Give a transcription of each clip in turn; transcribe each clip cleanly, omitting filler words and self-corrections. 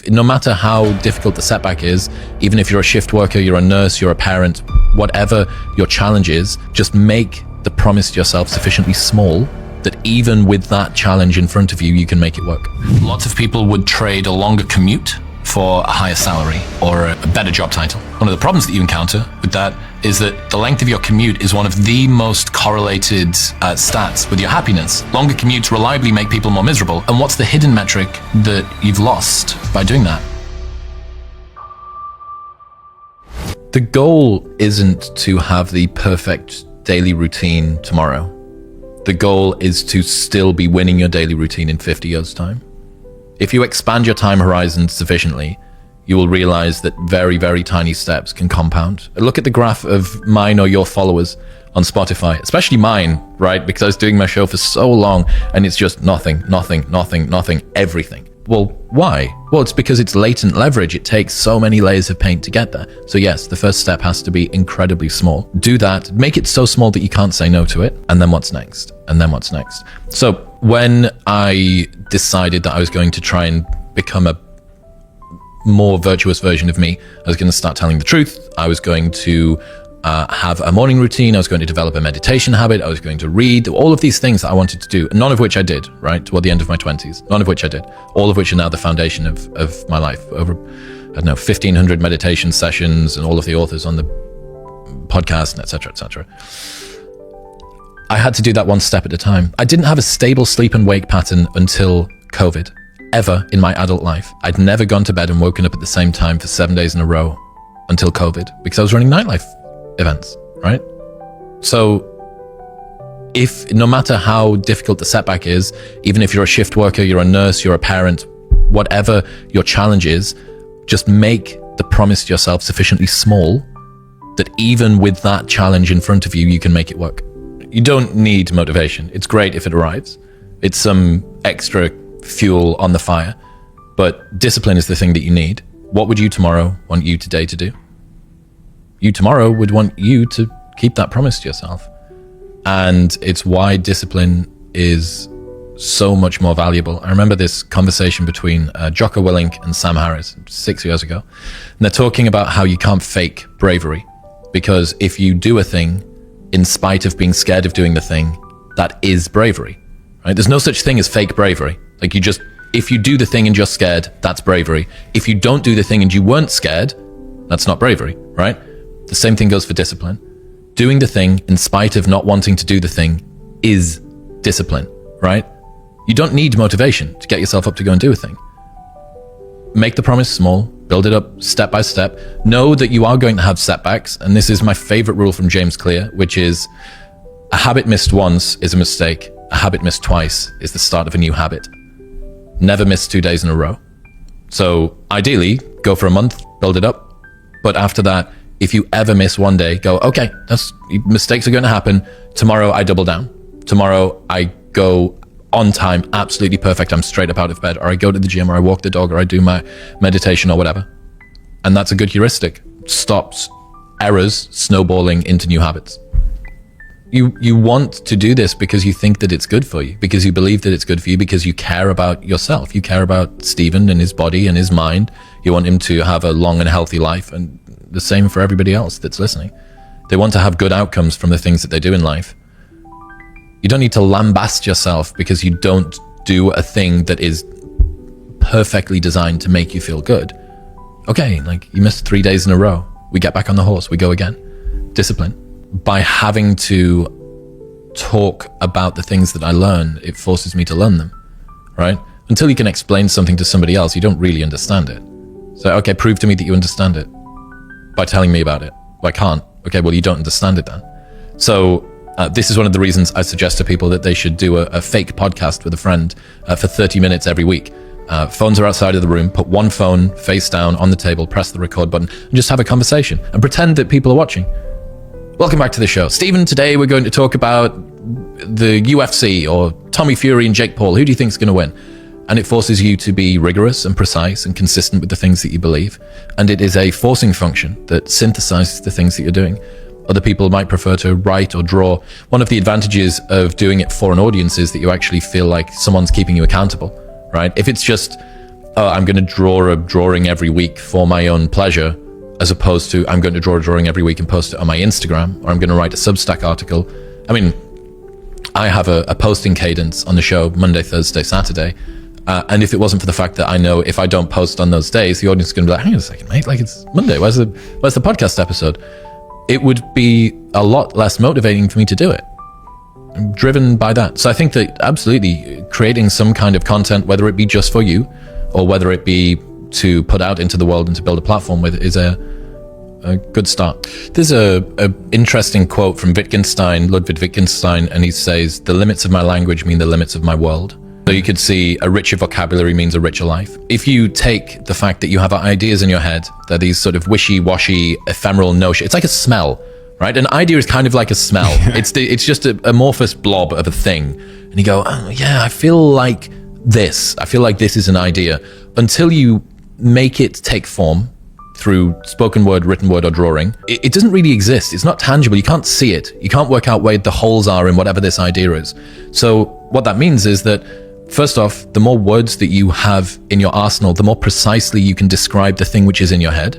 No matter how difficult the setback is, even if you're a shift worker, you're a nurse, you're a parent, whatever your challenge is, just make the promise to yourself sufficiently small that even with that challenge in front of you, you can make it work. Lots of people would trade a longer commute for a higher salary or a better job title. One of the problems that you encounter with that is that the length of your commute is one of the most correlated stats with your happiness. Longer commutes reliably make people more miserable. And what's the hidden metric that you've lost by doing that? The goal isn't to have the perfect daily routine tomorrow. The goal is to still be winning your daily routine in 50 years' time. If you expand your time horizon sufficiently, you will realize that very, very tiny steps can compound. Look at the graph of mine or your followers on Spotify, especially mine, right? Because I was doing my show for so long and it's just nothing, everything. Well, why? Well, it's because it's latent leverage. It takes so many layers of paint to get there. So yes, the first step has to be incredibly small. Do that, make it so small that you can't say no to it. And then what's next? And then what's next? So when I decided that I was going to try and become a more virtuous version of me, I was going to start telling the truth. I was going to have a morning routine. I was going to develop a meditation habit. I was going to read, all of these things that I wanted to do, none of which I did, right? Toward the end of my 20s, none of which I did, all of which are now the foundation of my life. Over, 1,500 meditation sessions and all of the authors on the podcast, and et cetera, et cetera. I had to do that one step at a time. I didn't have a stable sleep and wake pattern until COVID, ever in my adult life. I'd never gone to bed and woken up at the same time for 7 days in a row until COVID, because I was running nightlife events, right? So if no matter how difficult the setback is, even if you're a shift worker, you're a nurse, you're a parent, whatever your challenge is, just make the promise to yourself sufficiently small that even with that challenge in front of you, you can make it work. You don't need motivation. It's great if it arrives. It's some extra fuel on the fire, but discipline is the thing that you need. What would you tomorrow want you today to do? You tomorrow would want you to keep that promise to yourself. And it's why discipline is so much more valuable. I remember this conversation between Jocko Willink and Sam Harris 6 years ago. And they're talking about how you can't fake bravery, because if you do a thing in spite of being scared of doing the thing, that is bravery, right? There's no such thing as fake bravery. Like if you do the thing and you're scared, that's bravery. If you don't do the thing and you weren't scared, that's not bravery, right? The same thing goes for discipline. Doing the thing in spite of not wanting to do the thing is discipline, right? You don't need motivation to get yourself up to go and do a thing. Make the promise small, build it up step by step. Know that you are going to have setbacks. And this is my favorite rule from James Clear, which is a habit missed once is a mistake. A habit missed twice is the start of a new habit. Never miss 2 days in a row. So ideally, go for a month, build it up. But after that, if you ever miss one day, go, okay, mistakes are going to happen. Tomorrow I double down. Tomorrow I go on time, absolutely perfect. I'm straight up out of bed, or I go to the gym, or I walk the dog, or I do my meditation or whatever. And that's a good heuristic. Stops errors snowballing into new habits. You want to do this because you think that it's good for you, because you believe that it's good for you, because you care about yourself. You care about Stephen and his body and his mind. You want him to have a long and healthy life, and the same for everybody else that's listening. They want to have good outcomes from the things that they do in life. You don't need to lambast yourself because you don't do a thing that is perfectly designed to make you feel good. Okay, like you missed 3 days in a row. We get back on the horse, we go again. Discipline. By having to talk about the things that I learn, it forces me to learn them, right? Until you can explain something to somebody else, you don't really understand it. So, okay, prove to me that you understand it by telling me about it. Well, I can't. Okay, well, you don't understand it then. So this is one of the reasons I suggest to people that they should do a fake podcast with a friend for 30 minutes every week. Phones are outside of the room. Put one phone face down on the table, press the record button, and just have a conversation and pretend that people are watching. Welcome back to the show. Stephen, today we're going to talk about the UFC or Tommy Fury and Jake Paul. Who do you think is going to win? And it forces you to be rigorous and precise and consistent with the things that you believe. And it is a forcing function that synthesizes the things that you're doing. Other people might prefer to write or draw. One of the advantages of doing it for an audience is that you actually feel like someone's keeping you accountable, right? If it's just oh, I'm going to draw a drawing every week for my own pleasure, as opposed to I'm going to draw a drawing every week and post it on my Instagram, or I'm going to write a Substack article. I mean, I have a posting cadence on the show Monday, Thursday, Saturday. And if it wasn't for the fact that I know if I don't post on those days, the audience is going to be like, hang on a second, mate, like it's Monday. Where's the podcast episode? It would be a lot less motivating for me to do it. I'm driven by that. So I think that absolutely creating some kind of content, whether it be just for you or whether it be to put out into the world and to build a platform with, is a good start. There's a interesting quote from Ludwig Wittgenstein, and he says, "The limits of my language mean the limits of my world." So you could see a richer vocabulary means a richer life. If you take the fact that you have ideas in your head, they're these sort of wishy-washy, ephemeral notion. It's like a smell, right? An idea is kind of like a smell. It's just an amorphous blob of a thing. And you go, oh, yeah, I feel like this. I feel like this is an idea. Until you make it take form through spoken word, written word, or drawing, it doesn't really exist. It's not tangible. You can't see it. You can't work out where the holes are in whatever this idea is. So what that means is that, first off, the more words that you have in your arsenal, the more precisely you can describe the thing which is in your head.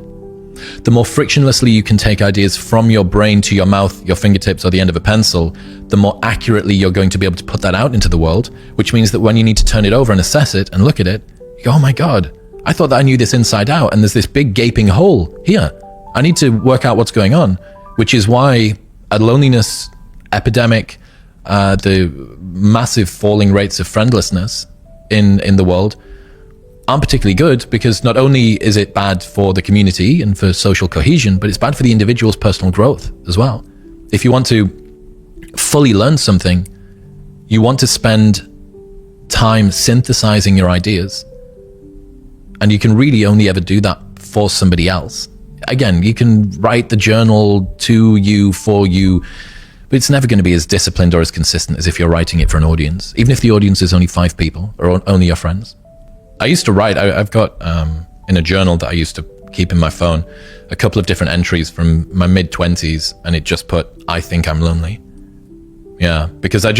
The more frictionlessly you can take ideas from your brain to your mouth, your fingertips, or the end of a pencil, the more accurately you're going to be able to put that out into the world, which means that when you need to turn it over and assess it and look at it, you go, oh my God, I thought that I knew this inside out, and there's this big gaping hole here. I need to work out what's going on, which is why a loneliness epidemic, the massive falling rates of friendlessness in the world aren't particularly good, because not only is it bad for the community and for social cohesion, but it's bad for the individual's personal growth as well. If you want to fully learn something, you want to spend time synthesizing your ideas. And you can really only ever do that for somebody else. Again, you can write the journal to you, for you, but it's never going to be as disciplined or as consistent as if you're writing it for an audience, even if the audience is only 5 people or only your friends. I used to write, I've got in a journal that I used to keep in my phone, a couple of different entries from my mid-20s, and it just put, I think I'm lonely. Yeah, because I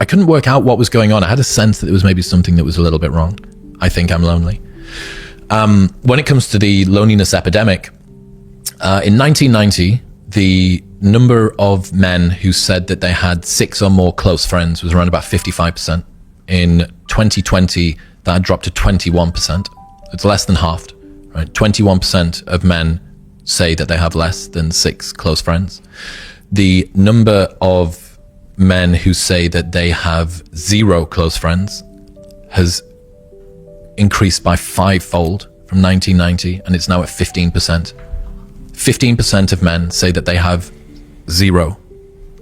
couldn't work out what was going on. I had a sense that there was maybe something that was a little bit wrong. I think I'm lonely. When it comes to the loneliness epidemic, in 1990, the number of men who said that they had 6 or more close friends was around about 55%. In 2020, that dropped to 21%. It's less than halved, right? 21% of men say that they have less than 6 close friends. The number of men who say that they have 0 close friends has increased by 5-fold from 1990, and it's now at 15%. 15% of men say that they have 0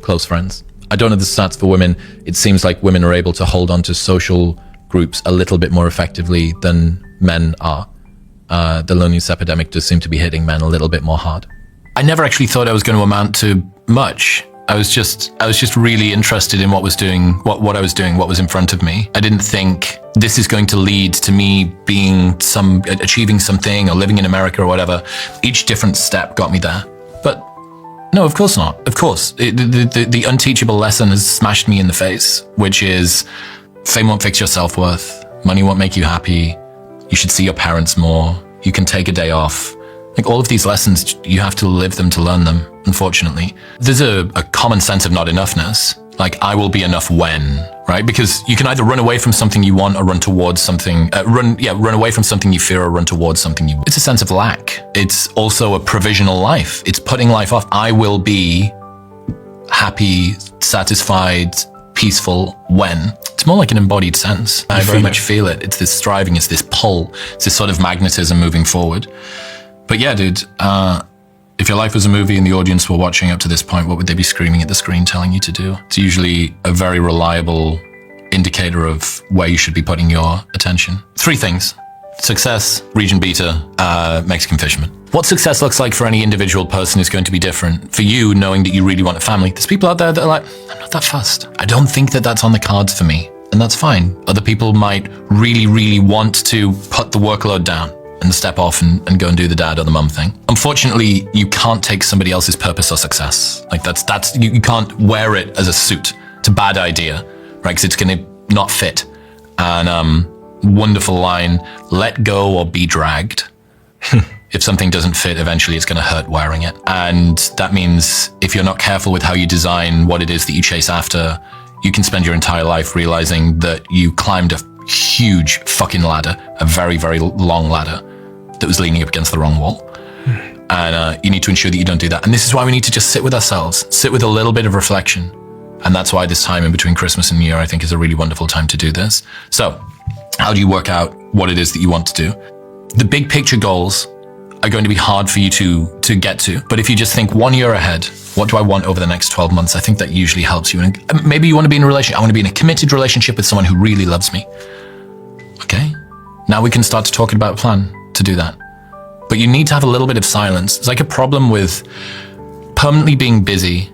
close friends. I don't know the stats for women. It seems like women are able to hold on to social groups a little bit more effectively than men are. The loneliness epidemic does seem to be hitting men a little bit more hard. I never actually thought I was going to amount to much. I was just really interested in what I was doing, what was in front of me. I didn't think this is going to lead to me achieving something or living in America or whatever. Each different step got me there. But no, of course not. Of course, the unteachable lesson has smashed me in the face, which is fame won't fix your self-worth. Money won't make you happy. You should see your parents more. You can take a day off. Like, all of these lessons, you have to live them to learn them, unfortunately. There's a common sense of not enoughness. Like, I will be enough when, right? Because you can either run away from something you want or run towards something, run away from something you fear or run towards something you want. It's a sense of lack. It's also a provisional life. It's putting life off. I will be happy, satisfied, peaceful when. It's more like an embodied sense. I very much feel it. It's this striving, it's this pull, it's this sort of magnetism moving forward. But yeah, dude, if your life was a movie and the audience were watching up to this point, what would they be screaming at the screen telling you to do? It's usually a very reliable indicator of where you should be putting your attention. 3 things: success, region beta, Mexican fisherman. What success looks like for any individual person is going to be different. For you, knowing that you really want a family, there's people out there that are like, I'm not that fussed. I don't think that that's on the cards for me. And that's fine. Other people might really, really want to put the workload down and step off and go and do the dad or the mum thing. Unfortunately, you can't take somebody else's purpose or success. Like, that's you can't wear it as a suit. It's a bad idea, right? Because it's going to not fit. And wonderful line, let go or be dragged. If something doesn't fit, eventually it's going to hurt wearing it. And that means if you're not careful with how you design what it is that you chase after, you can spend your entire life realizing that you climbed a huge fucking ladder, a very, very long ladder that was leaning up against the wrong wall. And you need to ensure that you don't do that. And this is why we need to just sit with ourselves, sit with a little bit of reflection. And that's why this time in between Christmas and New Year, I think, is a really wonderful time to do this. So how do you work out what it is that you want to do? The big picture goals are going to be hard for you to get to. But if you just think 1 year ahead, what do I want over the next 12 months? I think that usually helps you. And maybe you want to be in a relationship. I want to be in a committed relationship with someone who really loves me. Okay. Now we can start to talk about a plan to do that. But you need to have a little bit of silence. It's like a problem with permanently being busy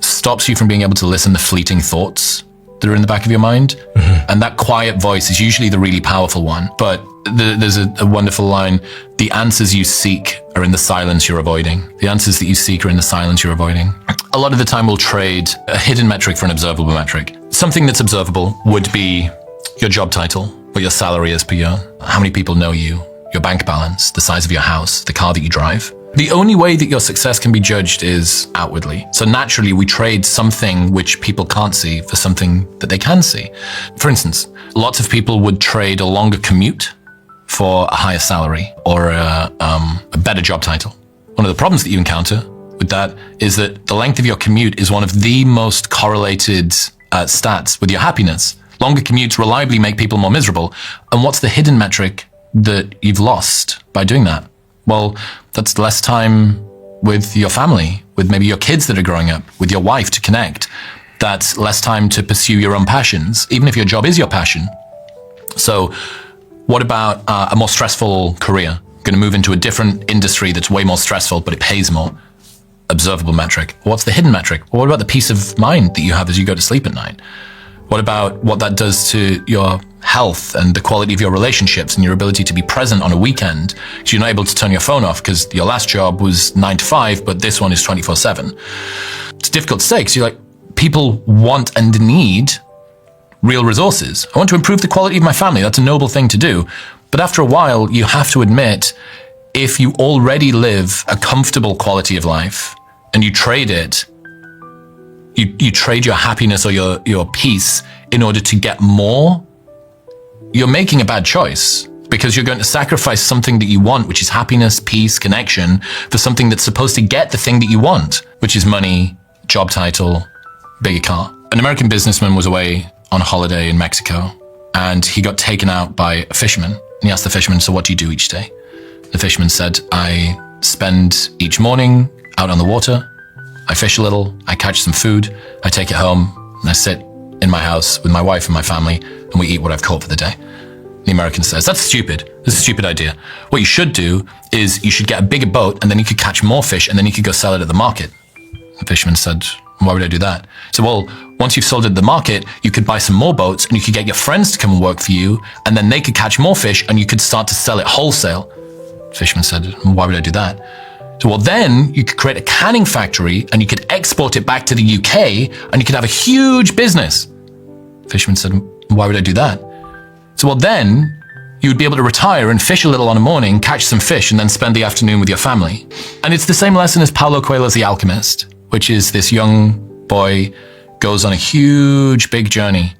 stops you from being able to listen to fleeting thoughts that are in the back of your mind. Mm-hmm. And that quiet voice is usually the really powerful one. But there's a wonderful line. The answers you seek are in the silence you're avoiding. The answers that you seek are in the silence you're avoiding. A lot of the time we'll trade a hidden metric for an observable metric. Something that's observable would be your job title, what your salary is per year, how many people know you, your bank balance, the size of your house, the car that you drive. The only way that your success can be judged is outwardly. So naturally, we trade something which people can't see for something that they can see. For instance, lots of people would trade a longer commute for a higher salary or a better job title. One of the problems that you encounter with that is that the length of your commute is one of the most correlated stats with your happiness. Longer commutes reliably make people more miserable. And what's the hidden metric that you've lost by doing that? Well, that's less time with your family, with maybe your kids that are growing up, with your wife to connect. That's less time to pursue your own passions, even if your job is your passion. So what about a more stressful career? Going to move into a different industry that's way more stressful, but it pays more. Observable metric. What's the hidden metric? What about the peace of mind that you have as you go to sleep at night? What about what that does to your health and the quality of your relationships and your ability to be present on a weekend? Because you're not able to turn your phone off because your last job was 9 to 5, but this one is 24/7. It's difficult to say because you're like, people want and need real resources. I want to improve the quality of my family. That's a noble thing to do. But after a while, you have to admit, if you already live a comfortable quality of life and you trade it, you trade your happiness or your peace in order to get more, you're making a bad choice because you're going to sacrifice something that you want, which is happiness, peace, connection, for something that's supposed to get the thing that you want, which is money, job title, bigger car. An American businessman was away on a holiday in Mexico and he got taken out by a fisherman. And he asked the fisherman, so what do you do each day? The fisherman said, I spend each morning out on the water. I fish a little, I catch some food, I take it home, and I sit in my house with my wife and my family, and we eat what I've caught for the day. The American says, that's stupid. This is a stupid idea. What you should do is you should get a bigger boat, and then you could catch more fish, and then you could go sell it at the market. The fisherman said, why would I do that? So, well, once you've sold it at the market, you could buy some more boats, and you could get your friends to come and work for you, and then they could catch more fish, and you could start to sell it wholesale. The fisherman said, why would I do that? So, well, then you could create a canning factory and you could export it back to the UK and you could have a huge business. The fisherman said, why would I do that? So, well, then you would be able to retire and fish a little on a morning, catch some fish, and then spend the afternoon with your family. And it's the same lesson as Paulo Coelho's The Alchemist, which is this young boy goes on a huge, big journey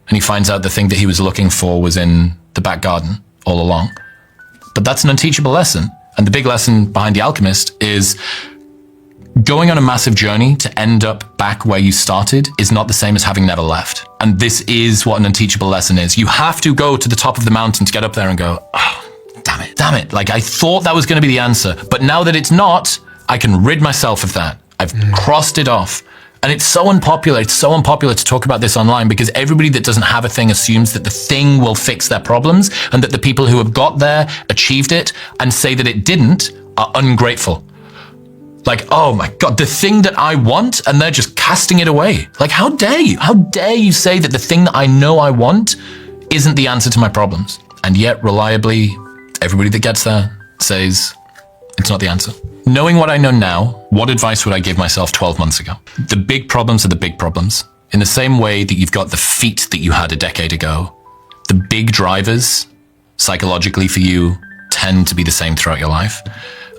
and he finds out the thing that he was looking for was in the back garden all along. But that's an unteachable lesson. And the big lesson behind The Alchemist is going on a massive journey to end up back where you started is not the same as having never left. And this is what an unteachable lesson is. You have to go to the top of the mountain to get up there and go, oh, damn it. Like I thought that was going to be the answer. But now that it's not, I can rid myself of that. I've crossed it off. And it's so unpopular. It's so unpopular to talk about this online because everybody that doesn't have a thing assumes that the thing will fix their problems and that the people who have got there, achieved it, and say that it didn't are ungrateful. Like, oh my God, the thing that I want, and they're just casting it away. Like, how dare you? How dare you say that the thing that I know I want isn't the answer to my problems? And yet, reliably, everybody that gets there says it's not the answer. Knowing what I know now, what advice would I give myself 12 months ago? The big problems are the big problems. In the same way that you've got the feet that you had a decade ago, The big drivers psychologically for you tend to be the same throughout your life.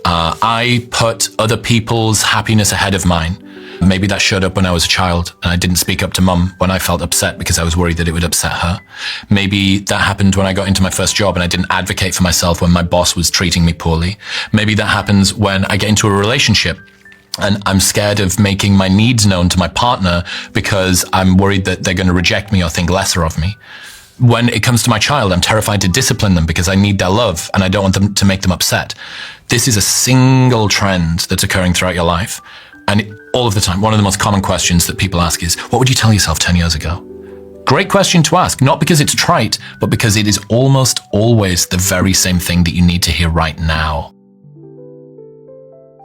I put other people's happiness ahead of mine. Maybe that showed up when I was a child and I didn't speak up to mum when I felt upset because I was worried that it would upset her. Maybe that happened when I got into my first job and I didn't advocate for myself when my boss was treating me poorly. Maybe that happens when I get into a relationship and I'm scared of making my needs known to my partner because I'm worried that they're going to reject me or think lesser of me. When it comes to my child, I'm terrified to discipline them because I need their love and I don't want them to make them upset. This is a single trend that's occurring throughout your life. And all of the time, one of the most common questions that people ask is, what would you tell yourself 10 years ago? Great question to ask, not because it's trite, but because it is almost always the very same thing that you need to hear right now.